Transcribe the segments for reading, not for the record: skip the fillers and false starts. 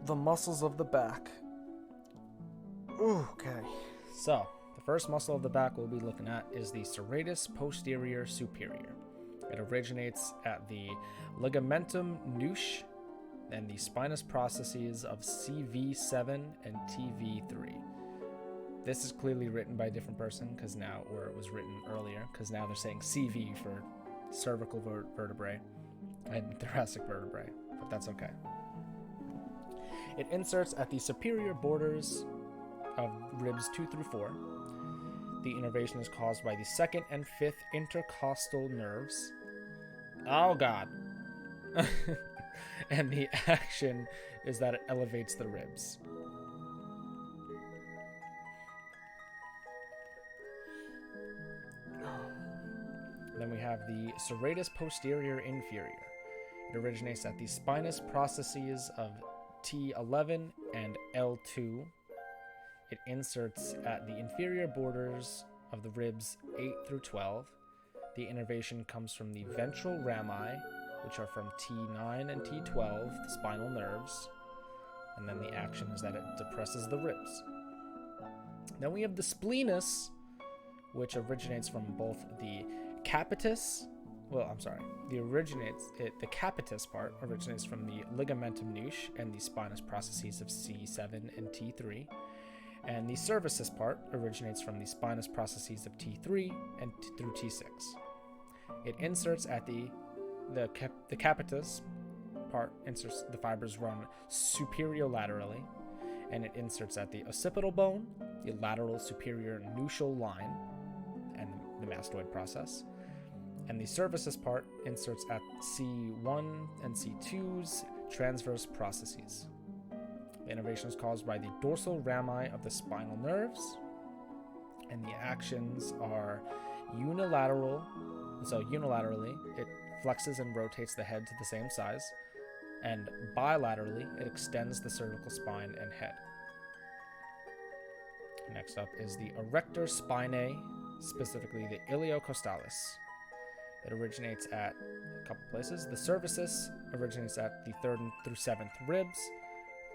the muscles of the back. Ooh, okay. So, the first muscle of the back we'll be looking at is the serratus posterior superior. It originates at the ligamentum nuche and the spinous processes of CV7 and TV3. This is clearly written by a different person because now, or it was written earlier, because now they're saying CV for cervical vertebrae and thoracic vertebrae, but that's okay. It inserts at the superior borders of ribs 2 through 4. The innervation is caused by the second and fifth intercostal nerves. Oh god. And the action is that it elevates the ribs. Then we have the serratus posterior inferior. It originates at the spinous processes of T11 and L2. It inserts at the inferior borders of the ribs 8 through 12. The innervation comes from the ventral rami, which are from T9 and T12, the spinal nerves. And then the action is that it depresses the ribs. Then we have the splenius, which originates from both the capitis. The capitis part originates from the ligamentum nuche and the spinous processes of C7 and T3. And the cervicis part originates from the spinous processes of T3 and through T6. It inserts at the capitis part, inserts the fibers run superior-laterally, and it inserts at the occipital bone, the lateral superior nuchal line, and the mastoid process. And the cervicis part inserts at C1 and C2's transverse processes. The innervation is caused by the dorsal rami of the spinal nerves, and the actions are unilateral. So unilaterally, it flexes and rotates the head to the same size, and bilaterally, it extends the cervical spine and head. Next up is the erector spinae, specifically the iliocostalis. It originates at a couple places. The cervicis originates at the 3rd through 7th ribs.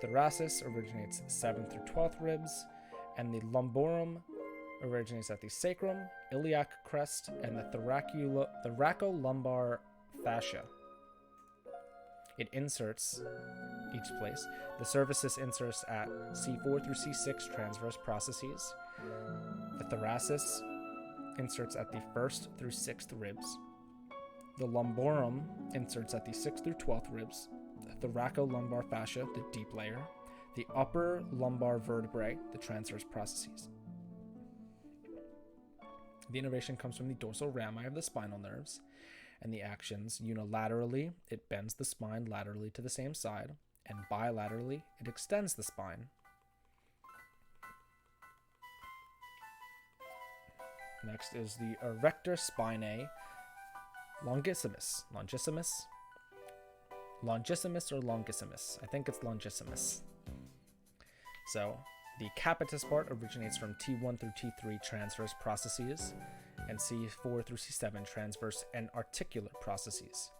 Thoracis originates 7th through 12th ribs, and the lumborum originates at the sacrum, iliac crest, and the thoracolumbar fascia. It inserts each place. The cervicis inserts at C4 through C6 transverse processes. The thoracis inserts at the 1st through 6th ribs. The lumborum inserts at the 6th through 12th ribs. The thoracolumbar fascia, the deep layer. The upper lumbar vertebrae, the transverse processes. The innervation comes from the dorsal rami of the spinal nerves, and the actions unilaterally, it bends the spine laterally to the same side, and bilaterally, it extends the spine. Next is the erector spinae longissimus. Longissimus or longissimus? I think it's longissimus. So, the capitis part originates from T1 through T3 transverse processes, and C4 through C7 transverse and articular processes.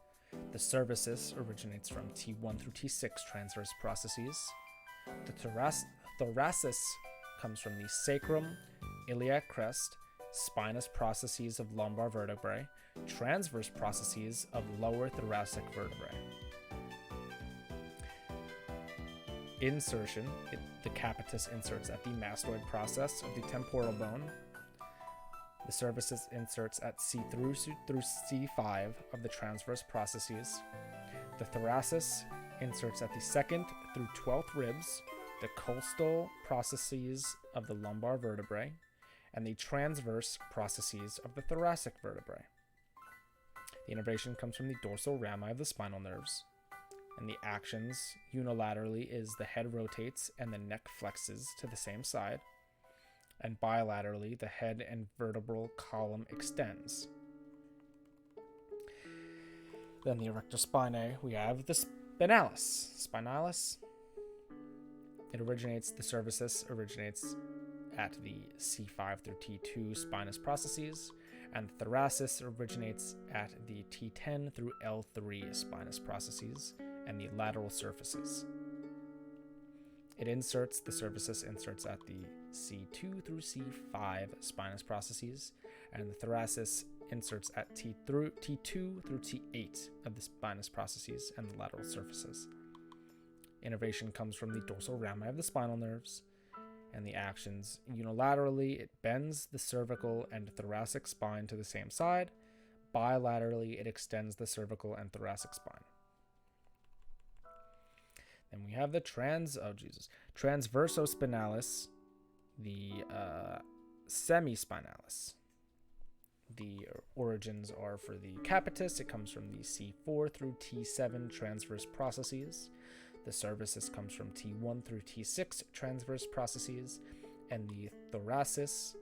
The cervicis originates from T1 through T6 transverse processes. The thoracis comes from the sacrum, iliac crest, spinous processes of lumbar vertebrae, transverse processes of lower thoracic vertebrae. Insertion, the capitis inserts at the mastoid process of the temporal bone. The cervicis inserts at C through C5 of the transverse processes. The thoracis inserts at the 2nd through 12th ribs, the costal processes of the lumbar vertebrae, and the transverse processes of the thoracic vertebrae. The innervation comes from the dorsal rami of the spinal nerves, and the actions unilaterally is the head rotates and the neck flexes to the same side, and bilaterally the head and vertebral column extends. Then the erector spinae, we have the spinalis. It originates, the cervicis originates at the C5 through T2 spinous processes, and the thoracis originates at the T10 through L3 spinous processes and the lateral surfaces. It inserts, the cervicus inserts at the C2 through C5 spinous processes, and the thoracis inserts at T2 through T8 of the spinous processes and the lateral surfaces. Innervation comes from the dorsal rami of the spinal nerves, and the actions unilaterally, it bends the cervical and thoracic spine to the same side. Bilaterally, it extends the cervical and thoracic spine. Then we have the transversospinalis, the semispinalis. The origins are for the capitis. It comes from the C4 through T7 transverse processes. The cervicus comes from T1 through T6 transverse processes, and the thoracis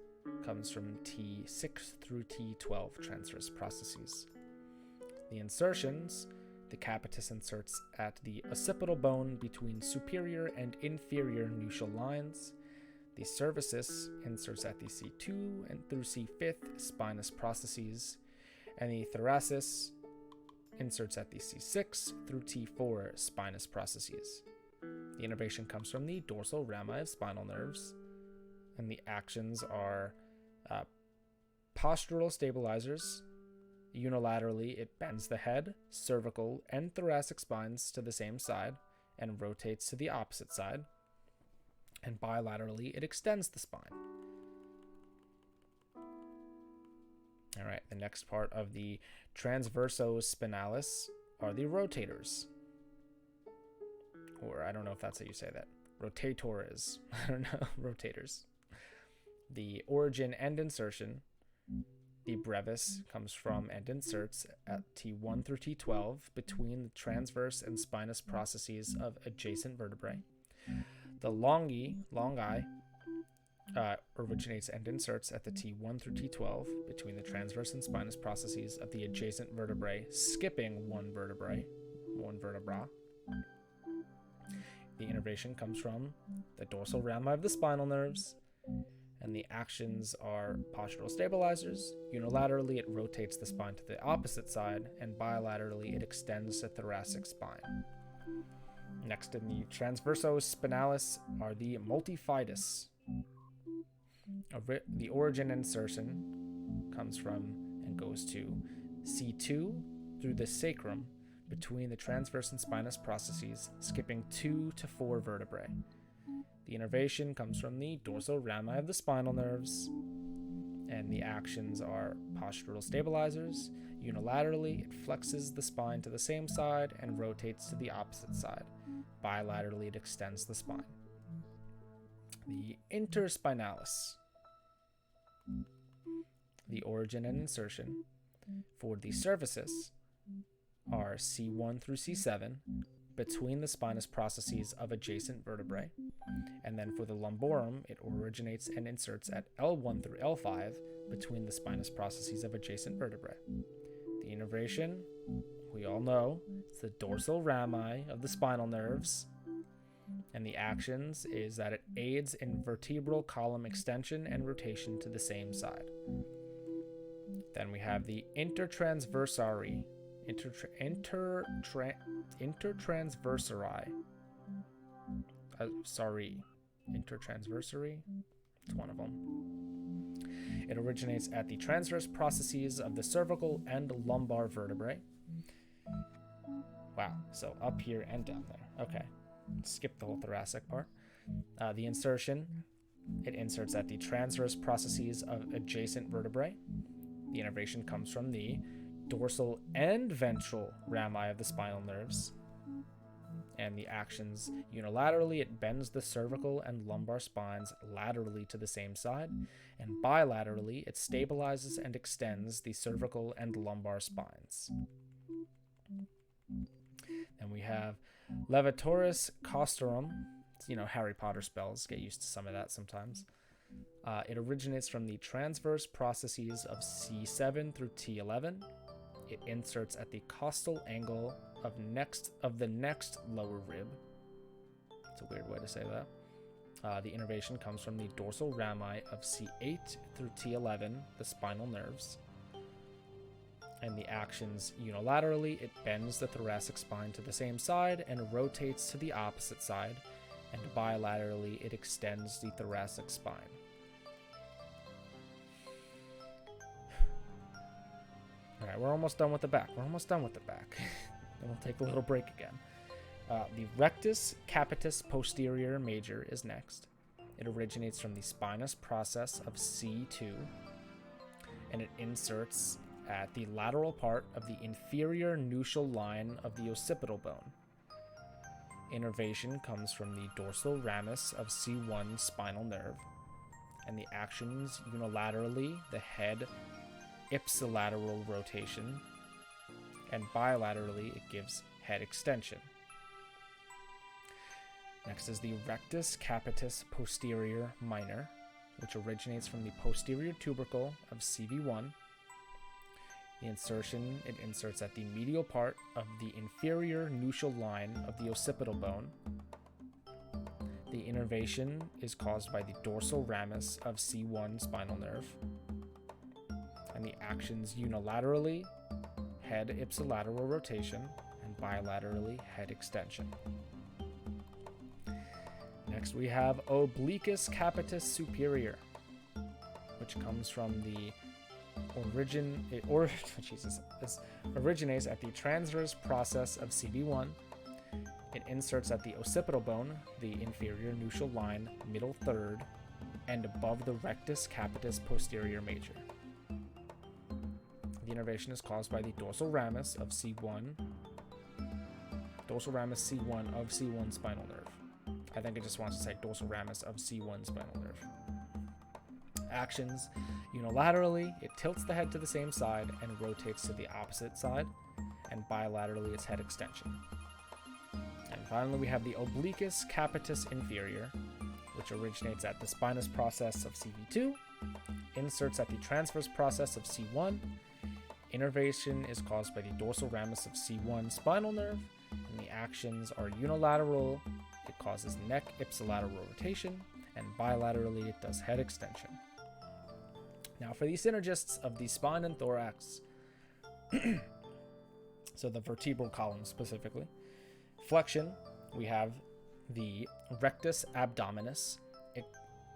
comes from T6 through T12 transverse processes. The insertions, the capitis inserts at the occipital bone between superior and inferior nuchal lines. The cervicus inserts at the C2 and through C5 spinous processes, and the thoracis inserts at the C6 through T4 spinous processes. The innervation comes from the dorsal rami of spinal nerves, and the actions are postural stabilizers. Unilaterally, it bends the head, cervical, and thoracic spines to the same side and rotates to the opposite side. And bilaterally, it extends the spine. All right, the next part of the transversospinalis are the rotators. Or I don't know if that's how you say that. Rotatores. I don't know. Rotators. The origin and insertion. The brevis comes from and inserts at T1 through T12 between the transverse and spinous processes of adjacent vertebrae. The longi originates and inserts at the T1 through T12 between the transverse and spinous processes of the adjacent vertebrae, skipping one vertebra. The innervation comes from the dorsal rami of the spinal nerves, and the actions are postural stabilizers. Unilaterally, it rotates the spine to the opposite side, and bilaterally, it extends the thoracic spine. Next in the transversospinalis are the multifidus. The origin insertion comes from and goes to C2 through the sacrum between the transverse and spinous processes, skipping 2 to 4 vertebrae. The innervation comes from the dorsal rami of the spinal nerves, and the actions are postural stabilizers. Unilaterally, it flexes the spine to the same side and rotates to the opposite side. Bilaterally, it extends the spine. The interspinalis. The origin and insertion for the cervicus are C1 through C7 between the spinous processes of adjacent vertebrae. And then for the lumborum, it originates and inserts at L1 through L5 between the spinous processes of adjacent vertebrae. The innervation, we all know, it's the dorsal rami of the spinal nerves. And the actions is that it aids in vertebral column extension and rotation to the same side. Then we have the intertransversari. Intertransversari. Intertransversary. It's one of them. It originates at the transverse processes of the cervical and lumbar vertebrae. Wow, so up here and down there. Okay, skip the whole thoracic part. The insertion, it inserts at the transverse processes of adjacent vertebrae. The innervation comes from the dorsal and ventral rami of the spinal nerves. And the actions, unilaterally, it bends the cervical and lumbar spines laterally to the same side, and bilaterally, it stabilizes and extends the cervical and lumbar spines. Then we have Levitoris Castorum. Harry Potter spells, get used to some of that sometimes. It originates from the transverse processes of C7 through T11. It inserts at the costal angle of the next lower rib. It's a weird way to say that. The innervation comes from the dorsal rami of C8 through T11, the spinal nerves. And the actions, unilaterally, it bends the thoracic spine to the same side and rotates to the opposite side. and bilaterally it extends the thoracic spine. All right, we're almost done with the back. Then we'll take a little break again. The rectus capitis posterior major is next. It originates from the spinous process of C2, and it inserts at the lateral part of the inferior nuchal line of the occipital bone. Innervation comes from the dorsal ramus of C1 spinal nerve, and the actions unilaterally the head ipsilateral rotation, and bilaterally it gives head extension. Next is the rectus capitis posterior minor, which originates from the posterior tubercle of CV1. The insertion, it inserts at the medial part of the inferior nuchal line of the occipital bone. The innervation is caused by the dorsal ramus of C1 spinal nerve. And the actions unilaterally, head ipsilateral rotation, and bilaterally head extension. Next we have obliquus capitis superior, which comes from the originates at the transverse process of CV1. It inserts at the occipital bone, the inferior nuchal line, middle third, and above the rectus capitis posterior major. The innervation is caused by the dorsal ramus of C1 of C1 spinal nerve. I think it just wants to say dorsal ramus of C1 spinal nerve. Actions unilaterally, it tilts the head to the same side and rotates to the opposite side, and bilaterally its head extension. And finally, we have the obliquus capitis inferior, which originates at the spinous process of CV2, inserts at the transverse process of C1. Innervation is caused by the dorsal ramus of C1 spinal nerve, and the actions are unilateral. It causes neck ipsilateral rotation, and bilaterally it does head extension. Now for the synergists of the spine and thorax, so the vertebral column specifically. Flexion, we have the rectus abdominis,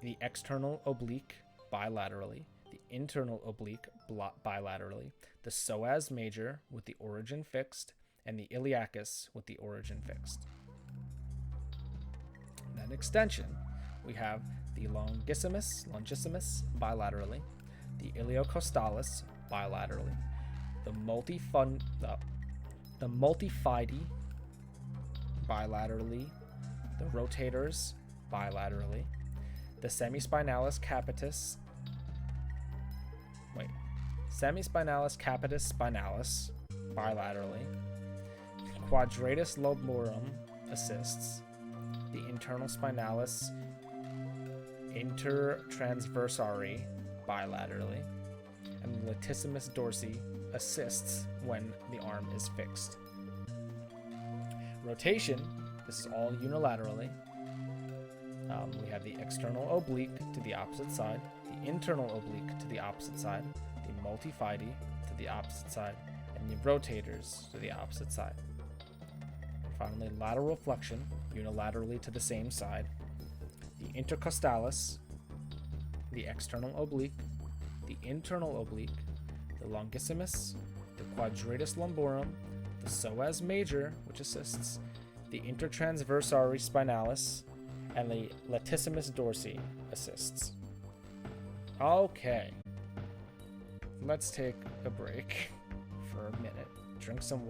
the external oblique bilaterally, the internal oblique bilaterally, the psoas major with the origin fixed, and the iliacus with the origin fixed. And then extension, we have the longissimus bilaterally, the iliocostalis bilaterally, the multifidi bilaterally, the rotators bilaterally, the semispinalis capitis spinalis bilaterally, quadratus lumborum assists, the internal spinalis intertransversari bilaterally, and the latissimus dorsi assists when the arm is fixed. Rotation, this is all unilaterally. We have the external oblique to the opposite side, the internal oblique to the opposite side, the multifidi to the opposite side, and the rotators to the opposite side. And finally, lateral flexion, unilaterally to the same side, the intercostalis, the external oblique, the internal oblique, the longissimus, the quadratus lumborum, the psoas major, which assists, the intertransversari spinalis, and the latissimus dorsi assists. Okay, let's take a break for a minute, drink some water.